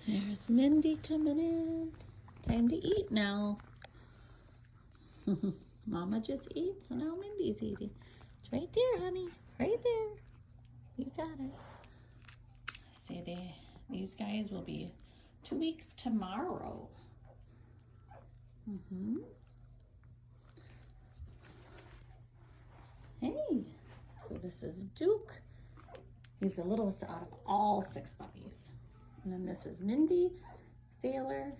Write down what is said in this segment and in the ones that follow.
There's Mindy coming in. Time to eat now. Mama just ate, so now Mindy's eating. It's right there, honey. Right there. You got it. Say these guys will be 2 weeks tomorrow. Hey, so this is Duke. He's the littlest out of all 6 puppies. And then this is Mindy, Sailor.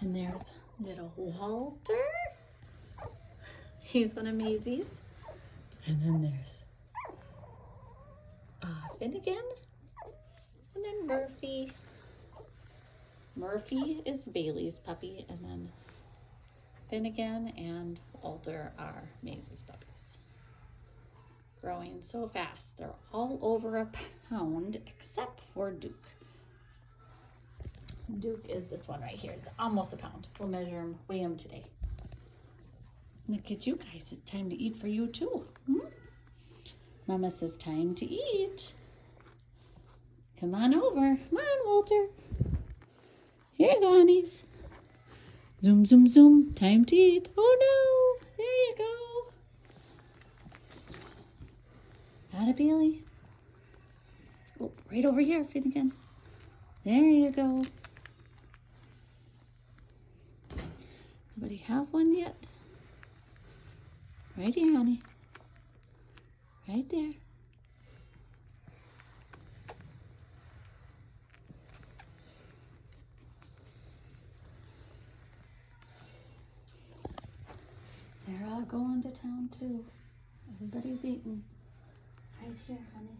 And there's little Walter. He's one of Mazie's. And then there's Finnegan. And then Murphy. Murphy is Bailey's puppy. And then Finnegan and Walter are Mazie's puppies. Growing so fast. They're all over a pound except for Duke. Duke is this one right here. It's almost a pound. We'll measure him, weigh him today. Look at you guys. It's time to eat for you too. Mama says time to eat. Come on over. Come on, Walter. Here you go, honeys. Zoom, zoom, zoom. Time to eat. Oh no. There you go. Got it, Bailey. Oh, right over here, Finnegan. There you go. Anybody have one yet? Right here, honey. Right there. They're all going to town too. Everybody's eating. Right here, honey.